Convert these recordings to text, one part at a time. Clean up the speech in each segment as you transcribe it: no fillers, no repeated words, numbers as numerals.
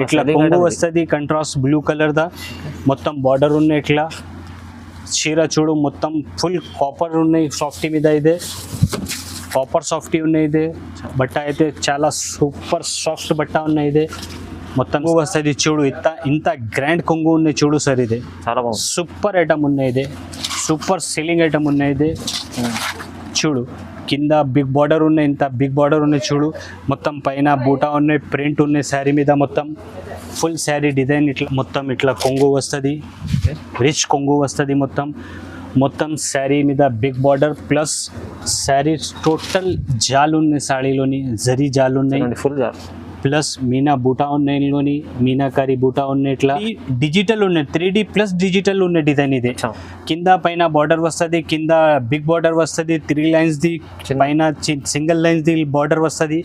ఇట్లా కొంగు వస్తుంది కంట్రాస్ట్ బ్లూ కలర్ దా మొత్తం బార్డర్ ఉన్నాయి ఇట్లా చీర చూడు మొత్తం ఫుల్ కాపర్ ఉన్నాయి సాఫ్టీ మీద ఇదే కాపర్ సాఫ్టీ ఉన్నాయి ఇదే బట్ట అయితే చాలా సూపర్ సాఫ్ట్ బట్ట ఉన్నాయి ఇదే మొత్తం వస్తుంది చూడు ఇంత గ్రాండ్ కొంగు ఉన్నాయి చూడు సార్ ఇది చాలా బాగుంది సూపర్ ఐటమ్ ఉన్నాయి ఇది సూపర్ సెల్లింగ్ ఐటమ్ ఉన్నాయి ఇది చూడు కింద బిగ్ బార్డర్ ఉన్నాయి ఇంత బిగ్ బార్డర్ ఉన్నాయి చూడు మొత్తం పైన బూటా ఉన్నాయి ప్రింట్ ఉన్నాయి శారీ మీద మొత్తం ఫుల్ శారీ డిజైన్ ఇట్లా మొత్తం ఇట్లా కొంగు వస్తుంది రిచ్ కొంగు వస్తుంది మొత్తం శారీ మీద big border plus sari total జాలు ఉన్నాయి సాడీలోని జరీ జాలు ఉన్నాయి ఫుల్ జాల్ ప్లస్ మీనా బూటా ఉన్నాయి మీనాకారి బూటా ఉన్నాయి ఇట్లా డిజిటల్ ఉన్నాయి 3D ప్లస్ డిజిటల్ ఉన్న డిజైన్ ఇది కింద పైన బార్డర్ వస్తుంది కింద బిగ్ బార్డర్ వస్తుంది 3 లైన్స్ ది పైన సింగిల్ లైన్స్ ది బార్డర్ వస్తుంది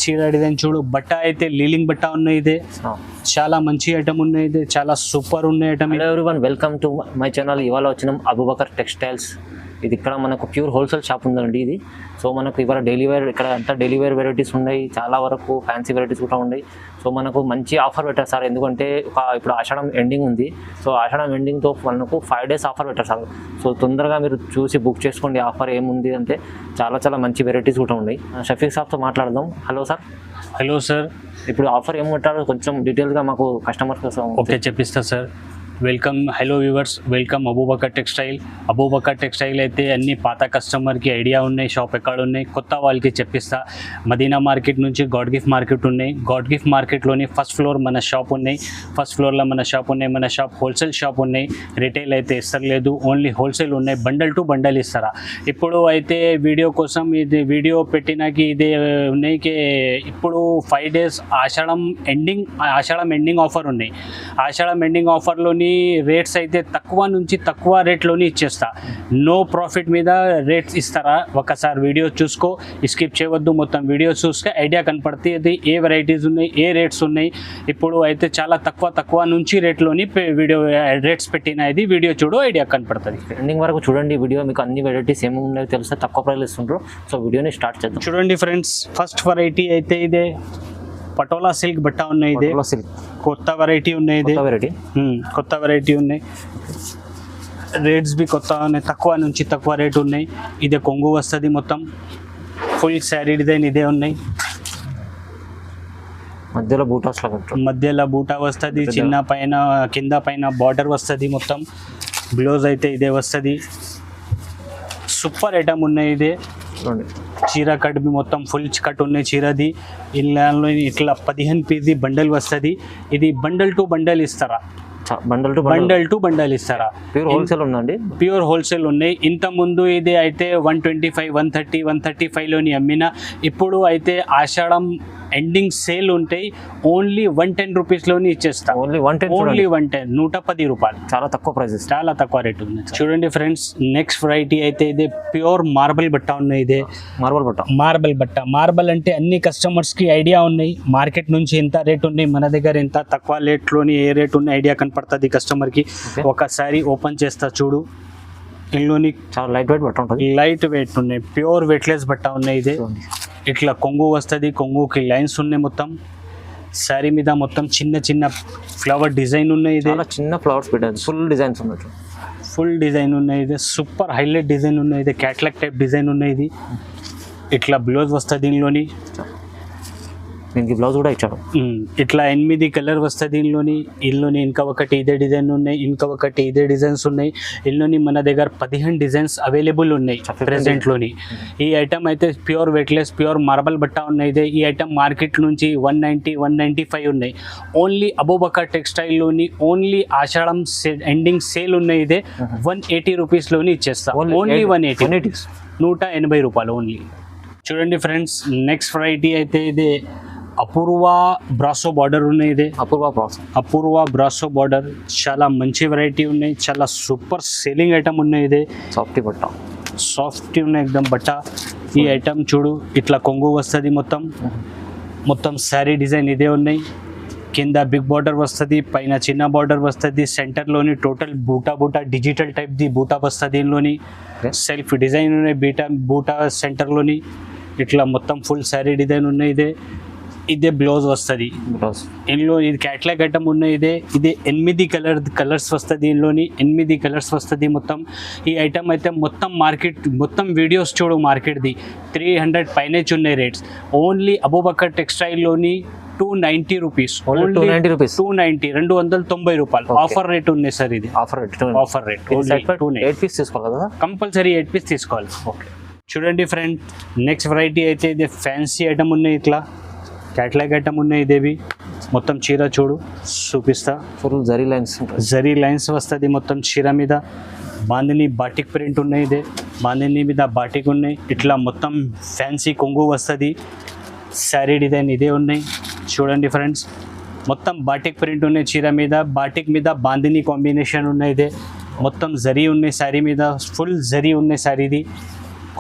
చీర డిజైన్ చూడు బట్ట అయితే లీలింగ్ బట్ట ఉన్నాయి ఇది చాలా మంచి ఐటమ్ ఉన్నాయి ఇది చాలా సూపర్ ఉన్నాయి item. Hello everyone, welcome to my channel. ఇవాళ వచ్చినాం అబూబకర్ టెక్స్టైల్స్. ఇది ఇక్కడ మనకు ప్యూర్ హోల్సేల్ షాప్ ఉందండి ఇది. సో మనకు ఇవాళ డైలీ వేర్ ఇక్కడ అంతా డైలీ వేర్ వెరైటీస్ ఉన్నాయి, చాలా వరకు ఫ్యాన్సీ వెరైటీస్ కూడా ఉన్నాయి. సో మనకు మంచి ఆఫర్ పెట్టారు సార్, ఎందుకంటే ఇప్పుడు ఆషాఢం ఎండింగ్ ఉంది. సో ఆషాఢం ఎండింగ్తో మనకు 5 days ఆఫర్ పెట్టారు సార్. సో తొందరగా మీరు చూసి బుక్ చేసుకోండి. ఆఫర్ ఏముంది అంటే చాలా మంచి వెరైటీస్ కూడా ఉన్నాయి. షఫీక్ సాబ్తో మాట్లాడదాం. Hello sir. హలో సార్, ఇప్పుడు ఆఫర్ ఏం పెట్టారో కొంచెం డీటెయిల్గా మాకు కస్టమర్స్ కోసం ఓకే చెప్పిస్తా సార్. Welcome, hello viewers, welcome Abubakar textile. Abubakar textile అయితే అన్ని పాత కస్టమర్కి ఐడియా ఉన్నాయి, షాప్ ఎక్కడ ఉన్నాయి, కొత్త వాళ్ళకి చెప్పిస్తా. మదీనా మార్కెట్ నుంచి గాడ్ గిఫ్ట్ మార్కెట్ ఉన్నాయి. గాడ్ గిఫ్ట్ మార్కెట్లోని ఫస్ట్ ఫ్లోర్ మన షాప్ ఉన్నాయి. ఫస్ట్ ఫ్లోర్లో మన షాప్ ఉన్నాయి. మన షాప్ హోల్సేల్ షాప్ ఉన్నాయి. రిటైల్ అయితే ఇస్తలేదు, ఓన్లీ హోల్సేల్ ఉన్నాయి. బండల్ టు బండల్ ఇస్తారా. ఇప్పుడు అయితే వీడియో కోసం ఇది వీడియో పెట్టినాకి ఇదే ఉన్నాయి. ఇప్పుడు 5 days ఆషాఢం ఎండింగ్ ఆఫర్ ఉన్నాయి. ఆషాఢం ఎండింగ్ ఆఫర్లోని రేట్స్ అయితే తక్కువ నుంచి తక్కువ రేట్లోని ఇచ్చేస్తా. నో ప్రాఫిట్ మీద రేట్స్ ఇస్తారా. ఒకసారి వీడియో చూసుకో, స్కిప్ చేయవద్దు. మొత్తం వీడియో చూస్తే ఐడియా కనపడుతుంది ఏ వెరైటీస్ ఉన్నాయి, ఏ రేట్స్ ఉన్నాయి. ఇప్పుడు అయితే చాలా తక్కువ నుంచి రేట్లోని వీడియో రేట్స్ పెట్టిన ఇది వీడియో చూడు, ఐడియా కనపడుతుంది. ఎండింగ్ వరకు చూడండి వీడియో, మీకు అన్ని వెరైటీస్ ఏమి ఉన్నాయో తెలుస్తే తక్కువ ప్రైస్ ఇస్తుంటారు. సో వీడియోని స్టార్ట్ చేద్దాం. చూడండి ఫ్రెండ్స్, ఫస్ట్ వెరైటీ అయితే ఇదే పటోలా సిల్క్ బట్ట ఉన్నాయి. ఇది కొత్త వెరైటీ ఉన్నాయి. ఇది కొత్త వెరైటీ ఉన్నాయి. రేట్స్ బి కొత్త ఉన్నాయి, తక్కువ నుంచి తక్కువ రేట్ ఉన్నాయి. ఇదే కొంగు వస్తుంది, మొత్తం ఫుల్ శారీ డిజైన్ ఇదే ఉన్నాయి. మధ్యలో బూటా వస్తుంది, చిన్న పైన కింద పైన బార్డర్ వస్తుంది. మొత్తం బ్లౌజ్ అయితే ఇదే వస్తుంది. సూపర్ ఐటమ్ ఉన్నాయి. ఇదే చీర కట్ బి మొత్తం ఫుల్ కట్ ఉన్నాయి చీరది. ఇళ్ళలో ఇట్లా 15 పీస్ బండల్ వస్తుంది. ఇది బండల్ టు బండల్ ఇస్తారా. బండల్ టు బండల్ ఇస్తారా. ప్యూర్ హోల్సేల్ ఉందండి. ప్యూర్ హోల్సేల్ ఉన్నాయి. ఇంత ముందు ఇది అయితే 125, 130, 135లోని అమ్మిన. ఇప్పుడు అయితే ఆషాఢం ఎండింగ్ సేల్ ఉంటాయి. ఓన్లీ 110 రూపీస్లోని ఇచ్చేస్తా. ఓన్లీ 110, 110 రూపాయలు. చాలా తక్కువ ప్రైసెస్, చాలా తక్కువ రేట్ ఉంది. చూడండి ఫ్రెండ్స్, నెక్స్ట్ వెరైటీ అయితే ఇదే ప్యూర్ మార్బల్ బట్ట ఉన్నాయి. ఇదే మార్బల్ బట్ట. మార్బల్ అంటే అన్ని కస్టమర్స్కి ఐడియా ఉన్నాయి. మార్కెట్ నుంచి ఎంత రేట్ ఉన్నాయి, మన దగ్గర ఎంత తక్కువ రేట్లోని ఏ రేట్ ఉన్నాయి ఐడియా కనపడుతుంది కస్టమర్కి. ఒకసారి ఓపెన్ చేస్తా చూడు. ఇందులోని చాలా లైట్ వెయిట్ బట్ట ఉంటుంది. లైట్ వెయిట్ ఉన్నాయి, ప్యూర్ వెయిట్లెస్ బట్ట ఉన్నాయి. ఇదే ఇట్లా కొంగు వస్తుంది, కొంగుకి లైన్స్ ఉన్నాయి. మొత్తం శారీ మీద మొత్తం చిన్న ఫ్లవర్ డిజైన్ ఉన్నాయి. ఇది చిన్న ఫ్లవర్స్ పెట్టారు, ఫుల్ డిజైన్స్ ఉన్నట్టు. ఫుల్ డిజైన్ ఉన్నాయి. ఇది సూపర్ హైలైట్ డిజైన్ ఉన్నాయి. ఇది క్యాట్లాగ్ టైప్ డిజైన్ ఉన్నాయి. ఇది ఇట్లా బ్లౌజ్ వస్తుంది. దీనికి బ్లౌజ్ కూడా ఇచ్చాడు. ఇట్లా 8 కలర్ వస్తుంది. ఇందులోని ఇంకా ఒకటి ఇదే డిజైన్ ఉన్నాయి, ఇంకా ఒకటి ఇదే డిజైన్స్ ఉన్నాయి. ఇందులోని మన దగ్గర 15 డిజైన్స్ అవైలబుల్ ఉన్నాయి ప్రెసెంట్లోని. ఈ ఐటమ్ అయితే ప్యూర్ వెయిట్లెస్ ప్యూర్ మార్బల్ బట్ట ఉన్నాయి. ఈ ఐటమ్ మార్కెట్ నుంచి 190, 195 ఉన్నాయి. ఓన్లీ అబూబకర్ టెక్స్టైల్లోని ఓన్లీ ఆషాఢం ఎండింగ్ సేల్ ఉన్నాయి. ఇదే 180 రూపీస్లోని ఇచ్చేస్తా. ఓన్లీ 180, 180 రూపాయలు ఓన్లీ. చూడండి ఫ్రెండ్స్, నెక్స్ట్ వెరైటీ అయితే ఇదే అపూర్వ బ్రాసో బార్డర్ ఉన్నాయి. ఇదే అపూర్వ బ్రాసో బార్డర్. చాలా మంచి వెరైటీ ఉన్నాయి, చాలా సూపర్ సేలింగ్ ఐటమ్ ఉన్నాయి. ఇదే సాఫ్ట్ ఉన్నాయి ఎక్దమ్ బట్ట. ఈ ఐటమ్ చూడు, ఇట్లా కొంగు వస్తుంది. మొత్తం శారీ డిజైన్ ఇదే ఉన్నాయి. కింద బిగ్ బార్డర్ వస్తుంది, పైన చిన్న బార్డర్ వస్తుంది. సెంటర్లోని టోటల్ బూటా డిజిటల్ టైప్ ది బూటా వస్తుంది. దీనిలోని సెల్ఫ్ డిజైన్ ఉన్నాయి. బూటా సెంటర్లోని ఇట్లా మొత్తం ఫుల్ శారీ డిజైన్ ఉన్నాయి. ఇదే ఇదే బ్లౌజ్ వస్తుంది. బ్లౌజ్ ఇందులో ఇది క్యాట్లాగ్ ఐటమ్ ఉన్నాయి. ఇదే 8 కలర్స్ వస్తుంది. ఇందులోని 8 కలర్స్ వస్తుంది మొత్తం. ఈ ఐటమ్ అయితే మొత్తం మార్కెట్ మొత్తం వీడియోస్ చూడు మార్కెట్ది 300 పైనే ఉన్నాయి రేట్స్. ఓన్లీ అబూబకర్ టెక్స్టైల్లోని 290 రూపీస్. Only 290 rupees. 290 290 రూపాయలు ఆఫర్ రేట్ ఉన్నాయి సార్. ఇది offer rate. Offer rate 8 piece తీసుకోవాలి కదా, కంపల్సరీ 8 పీస్ తీసుకోవాలి. ఓకే చూడండి ఫ్రెండ్, నెక్స్ట్ వెరైటీ అయితే ఇది ఫ్యాన్సీ ఐటమ్ ఉన్నాయి. ఇట్లా క్యాట్లాగ్ ఐటమ్ ఉన్నాయి. ఇదేవి మొత్తం చీర చూడు చూపిస్తా. ఫుల్ జరీ లైన్స్ ఉంటాయి. జరీ లైన్స్ వస్తుంది మొత్తం చీర మీద. బాందిని బాటిక్ ప్రింట్ ఉన్నాయి. ఇదే బాందిని మీద బాటిక్ ఉన్నాయి. ఇట్లా మొత్తం ఫ్యాన్సీ కొంగు వస్తుంది. శారీ డిజైన్ ఇదే ఉన్నాయి. చూడండి ఫ్రెండ్స్, మొత్తం బాటిక్ ప్రింట్ ఉన్నాయి చీర మీద. బాటిక్ మీద బాందిని కాంబినేషన్ ఉన్నాయి. ఇదే మొత్తం జరీ ఉన్నాయి శారీ మీద. ఫుల్ జరీ ఉన్నాయి శారీది.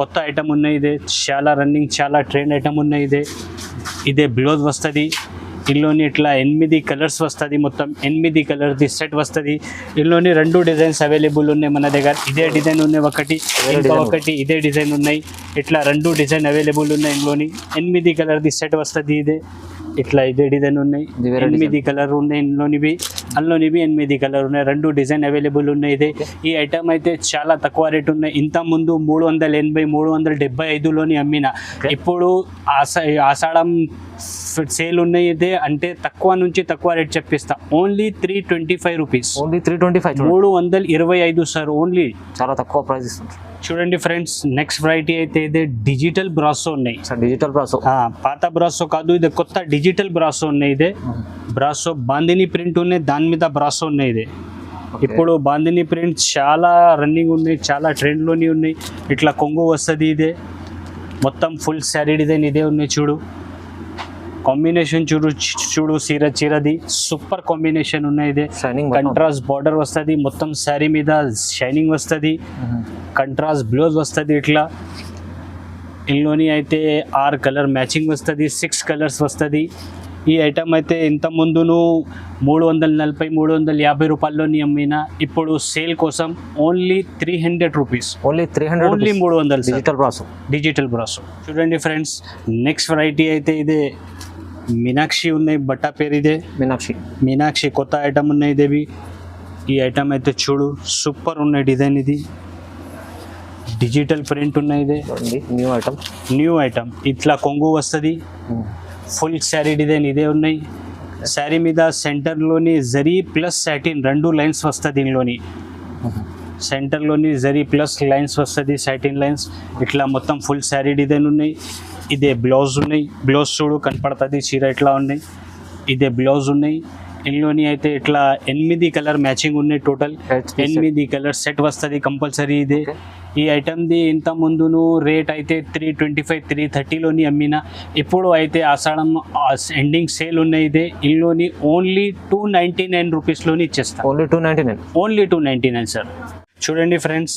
కొత్త ఐటమ్ ఉన్నాయి. ఇదే చాలా రన్నింగ్, చాలా ట్రెండ్ ఐటమ్ ఉన్నాయి. ఇదే బ్లౌజ్ వస్తుంది. ఇందులోని ఇట్లా 8 కలర్స్ వస్తుంది. మొత్తం 8 కలర్ది సెట్ వస్తుంది. ఇందులోని 2 డిజైన్స్ అవైలబుల్ ఉన్నాయి మన దగ్గర. ఇదే డిజైన్ ఉన్నాయి ఒకటి, ఇంకా ఒకటి ఇదే డిజైన్ ఉన్నాయి. ఇట్లా 2 డిజైన్ అవైలబుల్ ఉన్నాయి. ఇందులోని 8 కలర్ది సెట్ వస్తుంది. ఇట్లా ఇదే డిజైన్ ఉన్నాయి. 8 కలర్ ఉన్నాయి. ఇందులోనివి 8 కలర్ ఉన్నాయి. 2 డిజైన్ అవైలబుల్ ఉన్నాయి. ఈ ఐటమ్ అయితే చాలా తక్కువ రేట్ ఉన్నాయి. ఇంత ముందు 380 375లోని అమ్మిన. ఇప్పుడు ఆషాఢం సేల్ ఉన్నాయి. ఇదే అంటే తక్కువ నుంచి తక్కువ రేట్ చెప్పిస్తా. Only 325 rupees. Only 325. 325 sir. Only చాలా తక్కువ ప్రైస్ ఇస్తుంది. చూడండి ఫ్రెండ్స్, నెక్స్ట్ వెరైటీ అయితే ఇదే డిజిటల్ బ్రాసో ఉన్నాయి. డిజిటల్ బ్రాసో, పాత బ్రాసో కాదు, ఇది కొత్త డిజిటల్ బ్రాసో ఉన్నాయి. ఇదే బ్రాసో బాందిని ప్రింట్ ఉన్నాయి. దాని మీద బ్రాసో ఉన్నాయి. ఇదే ఇప్పుడు బాందిని ప్రింట్ చాలా రన్నింగ్ ఉన్నాయి, చాలా ట్రెండ్లోని ఉన్నాయి. ఇట్లా కొంగు వస్తుంది. ఇదే మొత్తం ఫుల్ శారీ డిజైన్ ఇదే ఉన్నాయి. చూడు కాంబినేషన్ చూడు చీరది సూపర్ కాంబినేషన్ ఉన్నాయి. ఇదే కంట్రాస్ట్ బార్డర్ వస్తుంది. మొత్తం శారీ మీద షైనింగ్ వస్తుంది. కంట్రాస్ట్ బ్లౌజ్ వస్తుంది. ఇట్లా ఇందులోని అయితే 6 కలర్ మ్యాచింగ్ వస్తుంది. 6 కలర్స్ వస్తుంది. ఈ ఐటమ్ అయితే ఇంత ముందును 340 350 రూపాయల్లోని అమ్మిన. ఇప్పుడు సేల్ కోసం only 300 rupees. Only 300 digital brasso. చూడండి ఫ్రెండ్స్, నెక్స్ట్ వెరైటీ అయితే ఇదే మీనాక్షి ఉన్నాయి. బట్ట పేరు ఇదే మీనాక్షి. కొత్త ఐటమ్ ఉన్నాయి. ఇదేవి ఈ ఐటమ్ అయితే చూడు సూపర్ ఉన్నాయి. డిజైన్ ఇది డిజిటల్ ప్రింట్ ఉన్నాయి. ఇదే న్యూ ఐటమ్. ఇట్లా కొంగు వస్తుంది. ఫుల్ శారీ డిజైన్ ఇదే ఉన్నాయి. శారీ మీద సెంటర్లోని జరీ ప్లస్ సాటిన్ 2 లైన్స్ వస్తుంది. దీనిలోని సెంటర్లోని జరీ ప్లస్ లైన్స్ వస్తుంది, సాటిన్ లైన్స్. ఇట్లా మొత్తం ఫుల్ శారీ డిజైన్ ఉన్నాయి. ఇదే బ్లౌజ్ ఉన్నాయి. బ్లౌజ్ చూడు కనపడుతుంది చీర ఇట్లా ఉన్నాయి. ఇదే బ్లౌజ్ ఉన్నాయి. ఇందులోని అయితే ఇట్లా 8 కలర్ మ్యాచింగ్ ఉన్నాయి. టోటల్ 8 కలర్ సెట్ వస్తుంది కంపల్సరీ. ఇదే ఈ ఐటమ్ది ఇంత ముందును రేట్ అయితే 325 330లోని అమ్మిన. ఇప్పుడు అయితే ఆషాఢం ఎండింగ్ సేల్ ఉన్నాయి. ఇదే ఇందులోని ఓన్లీ 299 రూపీస్లోని ఇచ్చేస్తా. Only 299 sir. చూడండి ఫ్రెండ్స్,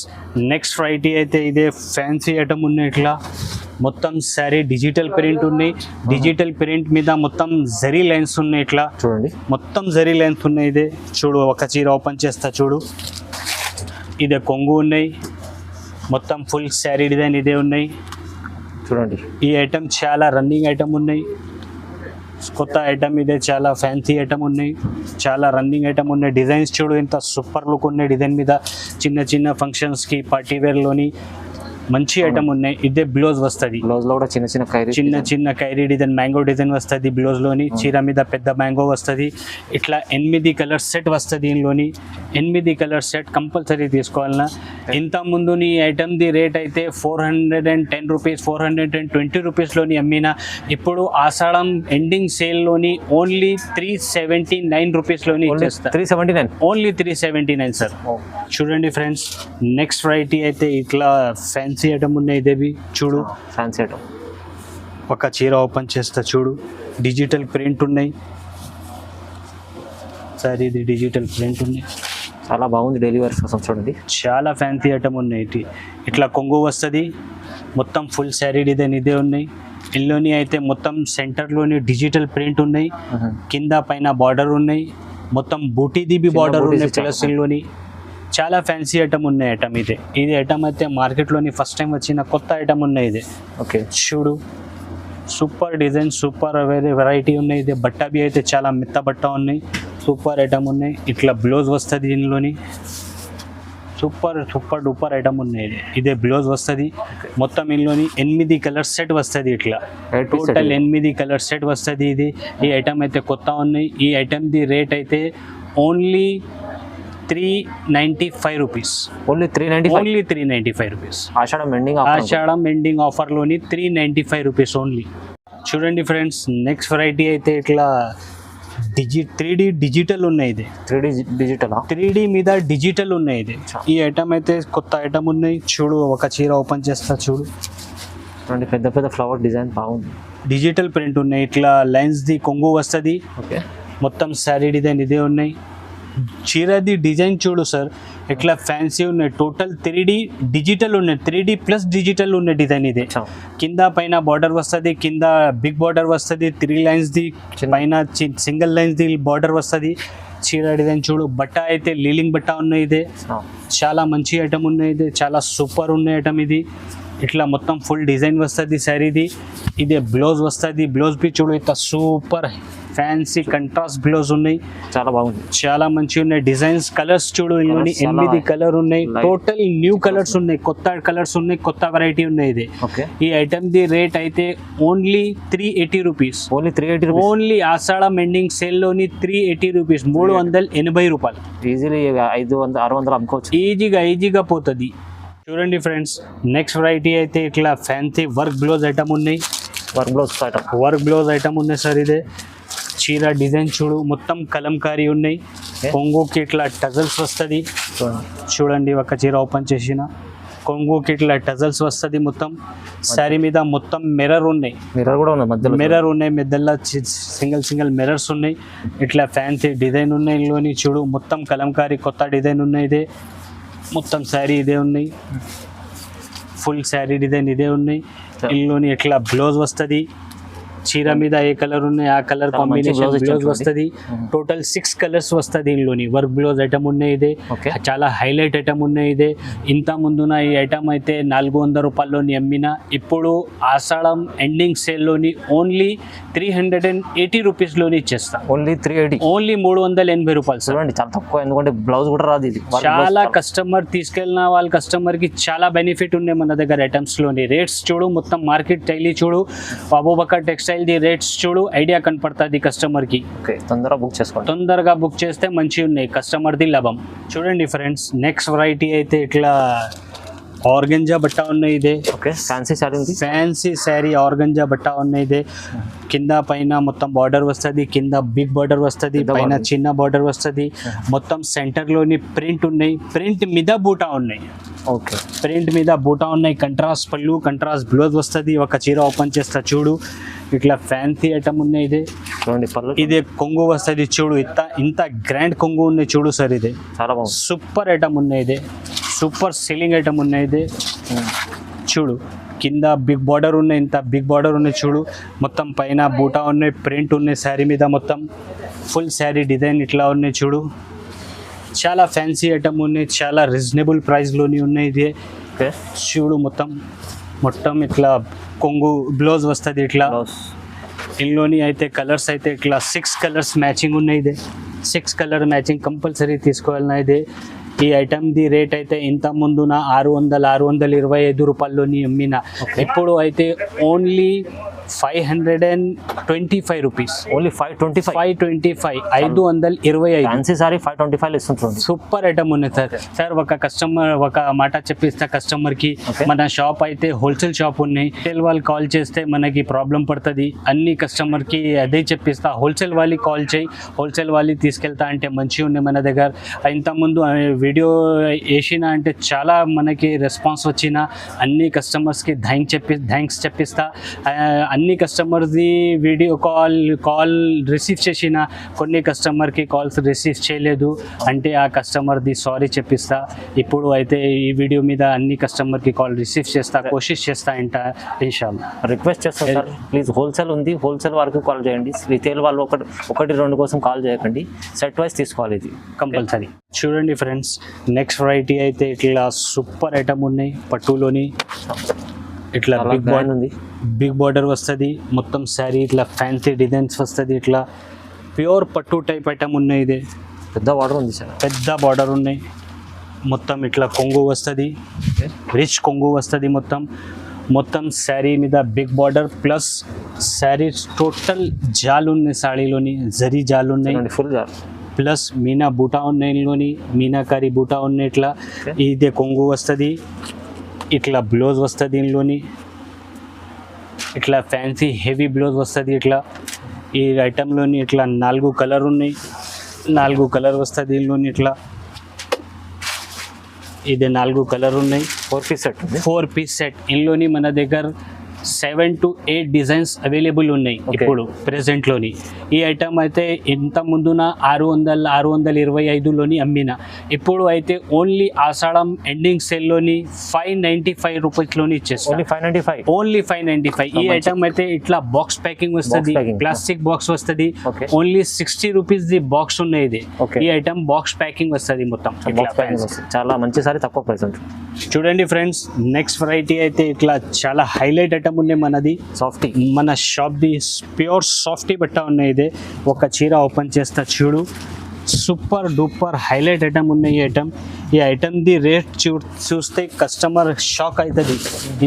నెక్స్ట్ వెరైటీ అయితే ఇదే ఫ్యాన్సీ ఐటమ్ ఉన్నాయి. ఇట్లా మొత్తం శారీ డిజిటల్ ప్రింట్ ఉన్నాయి. డిజిటల్ ప్రింట్ మీద మొత్తం జరీ లైన్స్ ఉన్నాయి. ఇట్లా చూడండి మొత్తం జరీ లైన్స్ ఉన్నాయి. ఇదే చూడు ఒక చీర ఓపెన్ చేస్తా చూడు. ఇదే కొంగు ఉన్నాయి. మొత్తం ఫుల్ శారీ డిజైన్ ఇదే ఉన్నాయి. చూడండి ఈ ఐటమ్ చాలా రన్నింగ్ ఐటమ్ ఉన్నాయి. కొత్త ఐటమ్ ఇదే. చాలా ఫ్యాన్సీ ఐటమ్ ఉన్నాయి. చాలా రన్నింగ్ ఐటమ్ ఉన్నాయి. డిజైన్స్ చూడు ఎంత సూపర్ లుక్ ఉన్నాయి. డిజైన్ మీద చిన్న ఫంక్షన్స్కి పార్టీ వేర్లోని మంచి ఐటమ్ ఉన్నాయి. ఇదే బ్లౌజ్ వస్తుంది. బ్లౌజ్ లో కూడా చిన్న ఖైరీ డిజైన్ మ్యాంగో డిజైన్ వస్తుంది. బ్లౌజ్ లోని చీర మీద పెద్ద మ్యాంగో వస్తుంది. ఇట్లా 8 కలర్ సెట్ వస్తుంది. దీనిలోని 8 కలర్ సెట్ కంపల్సరీ తీసుకోవాలన్నా. ఇంత ముందు నీ ఐటమ్ ది రేట్ అయితే 410 రూపీస్ 420 రూపీస్లోని అమ్మిన. ఇప్పుడు ఆషాఢం ఎండింగ్ సేల్లోని ఓన్లీ 379 రూపీస్లోని ఇచ్చేస్తా. 379 ఓన్లీ 379 సార్. చూడండి ఫ్రెండ్స్, నెక్స్ట్ వెరైటీ అయితే ఇట్లా ఫ్యాన్సీ ఐటమ్ ఉన్నాయి. ఇదేవి చూడు ఫ్యాన్సీ ఐటమ్. ఒక చీర ఓపెన్ చేస్తా చూడు. డిజిటల్ ప్రింట్ ఉన్నాయి. సార్ ఇది డిజిటల్ ప్రింట్ ఉన్నాయి. చాలా బాగుంది. డైలీ వేర్ కోసం చూడండి. చాలా ఫ్యాన్సీ ఐటమ్ ఉన్నాయి. ఇట్లా కొంగు వస్తుంది. మొత్తం ఫుల్ శారీ డిజైన్ ఇదే ఉన్నాయి. ఇందులోని అయితే మొత్తం సెంటర్లోని డిజిటల్ ప్రింట్ ఉన్నాయి. కింద పైన బార్డర్ ఉన్నాయి. మొత్తం బూటీది బార్డర్ ఉన్నాయి. ప్లస్ ఇందులోని చాలా ఫ్యాన్సీ ఐటమ్ ఉన్నాయి. ఐటమ్ ఇది ఐటమ్ అయితే మార్కెట్లోని ఫస్ట్ టైం వచ్చిన కొత్త ఐటమ్ ఉన్నాయి. ఇది ఓకే చూడు సూపర్ డిజైన్, సూపర్ వెరైటీ ఉన్నాయి. ఇది బట్ట బి అయితే చాలా మెత్త బట్ట ఉన్నాయి, సూపర్ ఐటమ్ ఉన్నాయి. ఇట్లా బ్లౌజ్ వస్తుంది దీనిలోని, సూపర్ సూపర్ డూపర్ ఐటమ్ ఉన్నాయి. ఇదే బ్లౌజ్ వస్తుంది. మొత్తం ఇందులోని 8 కలర్ సెట్ వస్తుంది. ఇట్లా టోటల్ 8 కలర్ సెట్ వస్తుంది. ఇది ఈ ఐటమ్ అయితే కొత్త ఉన్నాయి. ఈ ఐటమ్ది రేట్ అయితే only 395 rupees. Only 395 rupees. Ashadham ఎండింగ్ ఆఫర్లోని 395 రూపీస్ ఓన్లీ. చూడండి ఫ్రెండ్స్, నెక్స్ట్ వెరైటీ అయితే ఇట్లా 3D డిజిటల్ ఉన్నాయి. ఇది 3D మీద డిజిటల్ ఉన్నాయి. ఇది ఈ ఐటమ్ అయితే కొత్త ఐటమ్ ఉన్నాయి. చూడు, ఒక చీర ఓపెన్ చేస్తా చూడు, పెద్ద పెద్ద ఫ్లవర్ డిజైన్ బాగుంది. డిజిటల్ ప్రింట్ ఉన్నాయి. ఇట్లా లైన్స్ ది కొంగు వస్తుంది. ఓకే, మొత్తం శారీ డిజైన్ ఇదే ఉన్నాయి. చీరది డిజైన్ చూడు సార్, ఇట్లా ఫ్యాన్సీ ఉన్నాయి. టోటల్ 3D డిజిటల్ ఉన్నాయి. 3D ప్లస్ డిజిటల్ ఉన్నాయి డిజైన్. ఇది కింద పైన బార్డర్ వస్తుంది, కింద బిగ్ బార్డర్ వస్తుంది. 3 లైన్స్ ది పైన సింగిల్ లైన్స్ ది బార్డర్ వస్తుంది. చీర డిజైన్ చూడు. బట్ట అయితే లీలింగ్ బట్ట ఉన్నాయి. ఇదే చాలా మంచి ఐటమ్ ఉన్నాయి. ఇది చాలా సూపర్ ఉన్నాయి ఐటమ్. ఇది ఇట్లా మొత్తం ఫుల్ డిజైన్ వస్తుంది శారీది. ఇదే బ్లౌజ్ వస్తుంది. బ్లౌజ్ బి చూడు, ఇట్లా సూపర్ ఫ్యాన్సీ కంట్రాస్ట్ బ్లౌజ్ ఉన్నాయి. చాలా బాగుంది, చాలా మంచిగా ఉన్నాయి. డిజైన్స్ కలర్స్ చూడు, ఇందులోని 8 కలర్ ఉన్నాయి. టోటల్ న్యూ కలర్స్ ఉన్నాయి, కొత్త కలర్స్ ఉన్నాయి, కొత్త వెరైటీ ఉన్నాయి. ఇది ఈ ఐటమ్ ది రేట్ అయితే ఓన్లీ 380 రూపీస్. ఓన్లీ ఆషాఢం ఎండింగ్ సేల్ లోని 380 రూపీస్, 380 రూపాయలు. ఈజీలీ 500-600 అమ్ముకోవచ్చు. ఈజీగా పోతుంది. చూడండి ఫ్రెండ్స్, నెక్స్ట్ వెరైటీ అయితే ఇట్లా ఫ్యాన్సీ వర్క్ బ్లౌజ్ ఐటమ్ ఉన్నాయి. వర్క్ బ్లౌజ్ ఐటమ్ ఉన్నాయి సార్. ఇదే చీర డిజైన్ చూడు, మొత్తం కలంకారీ ఉన్నాయి. కొంగుకి ఇట్లా టజల్స్ వస్తుంది. చూడండి, ఒక చీర ఓపెన్ చేసిన కొంగుకి ఇట్లా టజల్స్ వస్తుంది. మొత్తం శారీ మీద మొత్తం మిర్రర్ ఉన్నాయి. మిర్రర్ ఉన్నాయి, మధ్యలో సింగిల్ మిర్రర్స్ ఉన్నాయి. ఇట్లా ఫ్యాన్సీ డిజైన్ ఉన్నాయి. ఇందులోని చూడు, మొత్తం కలంకారీ కొత్త డిజైన్ ఉన్నాయి. ఇదే మొత్తం శారీ ఇదే ఉన్నాయి. ఫుల్ శారీ డిజైన్ ఇదే ఉన్నాయి. ఇందులోని ఇట్లా బ్లౌజ్ వస్తుంది. చీర మీద ఏ కలర్ ఉన్నాయి ఆ కలర్ కాంబినేషన్ బ్లౌజ్ వస్తుంది. టోటల్ 6 కలర్స్ వస్తుంది. ఇందులోని వర్క్ బ్లౌజ్ ఐటమ్ ఉన్నాయి. ఇదే చాలా హైలైట్ ఐటమ్ ఉన్నాయి. ఇదే ఇంత ముందున ఈ ఐటమ్ అయితే 400 రూపాయల్లోని అమ్మిన, ఇప్పుడు ఆషాఢం ఎండింగ్ సేల్లోని ఓన్లీ 380 రూపీస్లోని ఇచ్చేస్తా. ఓన్లీ 380 రూపాయలు. చూడండి, చాలా తక్కువ, ఎందుకంటే బ్లౌజ్ కూడా రాదు. ఇది చాలా కస్టమర్ తీసుకెళ్ళిన వాళ్ళ కస్టమర్కి చాలా బెనిఫిట్ ఉన్నాయి మన దగ్గర ఐటమ్స్లోని. రేట్స్ చూడు, మొత్తం మార్కెట్ డైలీ చూడు, అబూబకర్ టెక్స్టైల్ ది రేట్స్ చూడు, ఐడియా కనపడుతుంది కస్టమర్కి. తొందరగా బుక్ చేస్తే మంచిగా ఉన్నాయి, కస్టమర్ది లాభం. చూడండి ఫ్రెండ్స్, నెక్స్ట్ వెరైటీ అయితే ఇట్లా ఆర్గంజా బట్ట ఉన్నాయి. ఇదే ఫ్యాన్సీ శారీ ఆర్గంజా బట్ట ఉన్నాయి. ఇదే కింద పైన మొత్తం బార్డర్ వస్తుంది. కింద బిగ్ బార్డర్ వస్తుంది, పైన చిన్న బార్డర్ వస్తుంది. మొత్తం సెంటర్లోని ప్రింట్ ఉన్నాయి. ప్రింట్ మీద బూటా ఉన్నాయి. ప్రింట్ మీద బూటా ఉన్నాయి. కంట్రాస్ట్ పళ్ళు, కంట్రాస్ట్ బ్లౌజ్ వస్తుంది. ఒక చీర ఓపెన్ చేస్తా చూడు, ఇట్లా ఫ్యాన్సీ ఐటమ్ ఉన్నాయి. ఇదే కొంగు వస్తుంది చూడు, ఇంత గ్రాండ్ కొంగు ఉన్నాయి చూడు సార్. ఇదే చాలా సూపర్ ఐటమ్ ఉన్నాయి. ఇదే సూపర్ సెల్లింగ్ ఐటమ్ ఉన్నాయి. ఇదే చూడు, కింద బిగ్ బార్డర్ ఉన్నాయి. ఇంత బిగ్ బార్డర్ ఉన్నాయి చూడు. మొత్తం పైన బూటా ఉన్నాయి, ప్రింట్ ఉన్నాయి శారీ మీద. మొత్తం ఫుల్ శారీ డిజైన్ ఇట్లా ఉన్నాయి చూడు. చాలా ఫ్యాన్సీ ఐటమ్ ఉన్నాయి, చాలా రీజనబుల్ ప్రైస్లోని ఉన్నాయి. ఇది చూడు, మొత్తం ఇట్లా కొంగు బ్లౌజ్ వస్తుంది. ఇట్లా ఇందులోని అయితే కలర్స్ అయితే ఇట్లా 6 కలర్స్ మ్యాచింగ్ ఉన్నాయి. ఇదే 6 కలర్ మ్యాచింగ్ కంపల్సరీ తీసుకోవాలన్నా. ఇదే ఈ ఐటమ్ ది రేట్ అయితే ఇంత ముందున 625 రూపాయల్లోని అమ్మిన, ఇప్పుడు అయితే only 525 rupees. Only 525. 525 fancy sorry 525 ఇస్తుంది. సూపర్ ఐటమ్ ఉంది సార్. ఒక మాట చెప్పిస్తా కస్టమర్కి, మన షాప్ అయితే హోల్సేల్ షాప్ ఉన్నాయి. రిటైల్ వాళ్ళు కాల్ చేస్తే మనకి ప్రాబ్లం పడుతుంది. అన్ని కస్టమర్కి అదే చెప్పిస్తా, హోల్సేల్ వాళ్ళకి కాల్ చేయి, హోల్సేల్ వాళ్ళకి తీసుకెళ్తా అంటే మంచిగా ఉన్నాయి మన దగ్గర. ఇంతకుముందు వీడియో వేసిన అంటే చాలా మనకి రెస్పాన్స్ వచ్చిన, అన్ని కస్టమర్స్కి థ్యాంక్స్ చెప్పిస్తా. అన్ని కస్టమర్స్ది వీడియో కాల్ రిసీవ్ చేసిన, కొన్ని కస్టమర్కి కాల్స్ రిసీవ్ చేయలేదు అంటే ఆ కస్టమర్ది సారీ చెప్పిస్తా. ఇప్పుడు అయితే ఈ వీడియో మీద అన్ని కస్టమర్కి కాల్ రిసీవ్ చేస్తా, కోషిష్ చేస్తా ఇన్షాల్లా. రిక్వెస్ట్ చేస్తాను సార్, ప్లీజ్ హోల్సేల్ ఉంది, హోల్సేల్ వరకు కాల్ చేయండి. రిటైల్ వాళ్ళు ఒకటి రెండు కోసం కాల్ చేయకండి, సెట్ వైజ్ తీసుకోవాలి. ఇది కంపల్సరీ. చూడండి ఫ్రెండ్స్, నెక్స్ట్ వెరైటీ అయితే ఇట్లా సూపర్ ఐటమ్ ఉన్నాయి పట్టులోని. ఇట్లా చాలా బిగ్ grand ఉంది. బిగ్ బార్డర్ వస్తుంది మొత్తం శారీ ఇట్లా ఫ్యాన్సీ డిజైన్స్ వస్తుంది ఇట్లా ప్యూర్ పట్టు టైప్ ఐటమ్ ఉన్నాయి ఇది పెద్ద వాటర్ ఉంది సార్. పెద్ద బార్డర్ ఉన్నాయి మొత్తం ఇట్లా కొంగు వస్తుంది రిచ్ కొంగు వస్తుంది మొత్తం శారీ మీద big border plus sari total జాలు ఉన్నాయి సాడీలోని జరీ జాలు ఉన్నాయి ఫుల్ జార్. ప్లస్ మీనా బూటా ఉన్నాయి ఇందులోని మీనాకారి బూటా ఉన్నాయి ఇట్లా ఇదే కొంగు వస్తుంది ఇట్లా బ్లౌజ్ వస్తుంది దీనిలోని ఇట్లా ఫ్యాన్సీ హెవీ బ్లౌజ్ వస్తుంది ఇట్లా ఈ ఐటెంలోని ఇట్లా 4 కలర్ ఉన్నాయి 4 కలర్ వస్తుంది దీనిలోని ఇట్లా ఇది 4 కలర్ ఉన్నాయి 4 పీస్ సెట్ ఉంది. 4 పీస్ సెట్ ఇందులోని మన దగ్గర 7 to 8 డిజైన్స్ అవైలబుల్ ఉన్నాయి ఇప్పుడు ప్రెసెంట్లోని ఈ ఐటమ్ అయితే ఇంత ముందున 625లోని అమ్మిన ఇప్పుడు అయితే ఓన్లీ ఆషాఢం ఎండింగ్ సేల్లోని 595 రూపీస్లోని ఇచ్చేస్తాం ఓన్లీ 595 ఈ ఐటమ్ అయితే ఇట్లా బాక్స్ ప్యాకింగ్ వస్తుంది ప్లాస్టిక్ బాక్స్ వస్తుంది ఓన్లీ 60 రూపీస్ ది బాక్స్ ఉన్నాయి ఇది ఈ ఐటమ్ బాక్స్ ప్యాకింగ్ వస్తుంది మొత్తం చాలా మంచి సారీ తక్కువ ప్రైస్ ఉంటుంది. చూడండి ఫ్రెండ్స్ నెక్స్ట్ వెరైటీ అయితే ఇట్లా చాలా హైలైట్ ఐటమ్ ఉన్నాయి మనది సాఫ్టీ మన షాప్ది ప్యూర్ సాఫ్టీ బట్ట ఉన్నాయి ఇది ఒక చీర ఓపెన్ చేస్తా చూడు సూపర్ డూపర్ హైలైట్ ఐటమ్ ఉన్నాయి ఈ ఐటమ్ది రేట్ చూస్తే కస్టమర్ షాక్ అవుతుంది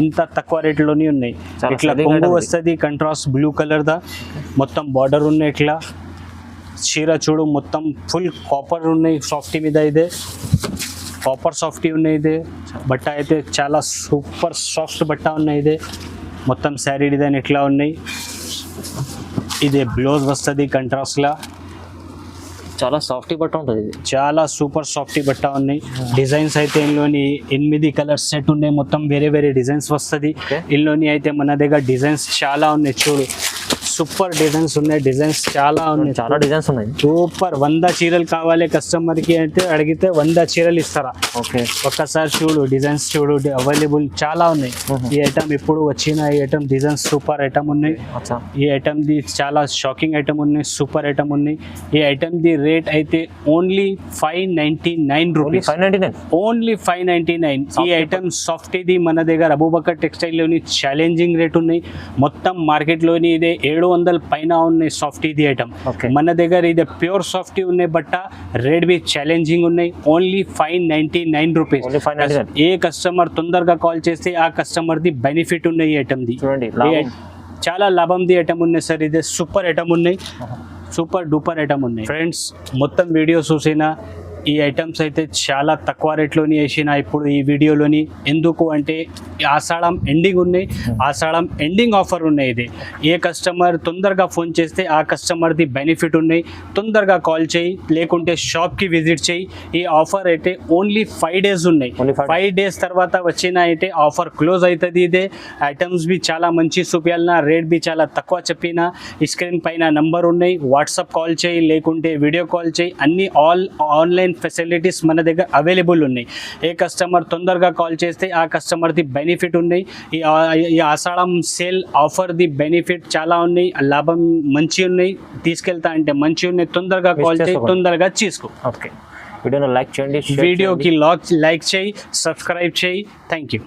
ఇంత తక్కువ రేట్లోనే ఉన్నాయి ఇట్లా కొంగు వస్తుంది కంట్రాస్ట్ బ్లూ కలర్దా మొత్తం బార్డర్ ఉన్నాయి ఇట్లా చీర చూడు మొత్తం ఫుల్ కాపర్ ఉన్నాయి సాఫ్టీ మీద ఇదే కాపర్ సాఫ్టీ ఉన్నాయి ఇది బట్ట అయితే చాలా సూపర్ సాఫ్ట్ బట్ట ఉన్నాయి ఇది మొత్తం శారీ డిజైన్ ఇట్లా ఉన్నాయి ఇది బ్లౌజ్ వస్తుంది కంట్రాస్ట్లా చాలా సాఫ్టీ బట్ట ఉంటుంది ఇది చాలా సూపర్ సాఫ్టీ బట్ట ఉన్నాయి డిజైన్స్ అయితే ఇందులోని 8 కలర్స్ సెట్ ఉన్నాయి మొత్తం వేరే డిజైన్స్ వస్తుంది ఇందులోని అయితే మన దగ్గర డిజైన్స్ చాలా ఉన్నాయి చూడు సూపర్ డిజైన్స్ ఉన్నాయి డిజైన్స్ చాలా ఉన్నాయి చాలా డిజైన్స్ ఉన్నాయి సూపర్ 100 చీరలు కావాలి కస్టమర్కి అంటే అడిగితే 100 చీరలు ఇస్తారా ఓకే ఒక్కసారి చూడు డిజైన్స్ చూడు అవైలబుల్ చాలా ఉన్నాయి ఈ ఐటమ్ ఇప్పుడు వచ్చిన ఈ ఐటమ్ డిజైన్స్ సూపర్ ఐటమ్ ఉన్నాయి ఈ ఐటమ్ది చాలా షాకింగ్ ఐటమ్ ఉన్నాయి సూపర్ ఐటమ్ ఉన్నాయి ఈ ఐటమ్ది రేట్ అయితే ఓన్లీ 599 రూపీస్ ఓన్లీ 599 ఈ ఐటమ్ సాఫ్టీది మన దగ్గర అబూబకర్ టెక్స్టైల్లోని ఛాలెంజింగ్ రేట్ ఉన్నాయి మొత్తం మార్కెట్లోని ఇదే 700 పైన ఉన్నాయి సాఫ్టీది ఐటమ్ మన దగ్గర ఇదే ప్యూర్ సాఫ్టీ ఉన్నాయి బట్ట రేట్ బి ఛాలెంజింగ్ ఉన్నాయి ఓన్లీ 599 రూపీస్ ఏ కస్టమర్ తొందరగా కాల్ చేస్తే ఆ కస్టమర్ది బెనిఫిట్ ఉన్నాయి ఈ ఐటమ్ది చాలా లాభంది ఐటమ్ ఉన్నాయి సార్ ఇదే సూపర్ ఐటమ్ ఉన్నాయి సూపర్ డూపర్ ఐటమ్ ఉన్నాయి ఫ్రెండ్స్ మొత్తం వీడియో చూసినా ఈ ఐటమ్స్ అయితే చాలా తక్కువ రేట్లోని వేసిన ఇప్పుడు ఈ వీడియోలోని ఎందుకు అంటే ఆషాఢం ఎండింగ్ ఉన్నాయి ఆషాఢం ఎండింగ్ ఆఫర్ ఉన్నాయి ఇది ఏ కస్టమర్ తొందరగా ఫోన్ చేస్తే ఆ కస్టమర్ది బెనిఫిట్ ఉన్నాయి తొందరగా కాల్ చేయి లేకుంటే షాప్కి విజిట్ చేయి ఈ ఆఫర్ అయితే ఓన్లీ 5 డేస్ ఉన్నాయి 5 డేస్ తర్వాత వచ్చిన అయితే ఆఫర్ క్లోజ్ అవుతుంది ఇదే ఐటమ్స్ బి చాలా మంచి చూపించాలన్నా రేట్ బి చాలా తక్కువ చెప్పిన ఈ స్క్రీన్ పైన నంబర్ ఉన్నాయి వాట్సాప్ కాల్ చేయి లేకుంటే వీడియో కాల్ చేయి అన్ని ఆన్లైన్ ఫెసిలిటీస్ మన దగ్గర అవైలబుల్ ఉన్నాయి ఏ కస్టమర్ తొందరగా కాల్ చేస్తే ఆ కస్టమర్ది బెనిఫిట్ ఉన్నాయి ఈ ఆషాఢం సేల్ ఆఫర్ది బెనిఫిట్ చాలా ఉన్నాయి లాభం మంచి ఉన్నాయి తీసుకెళ్తా అంటే మంచి ఉన్నాయి తొందరగా కాల్ చేయి తొందరగా తీసుకో ఓకే వీడియోని లైక్ చేయండి వీడియోకి లైక్ చేయి సబ్స్క్రైబ్ చేయి థ్యాంక్ యూ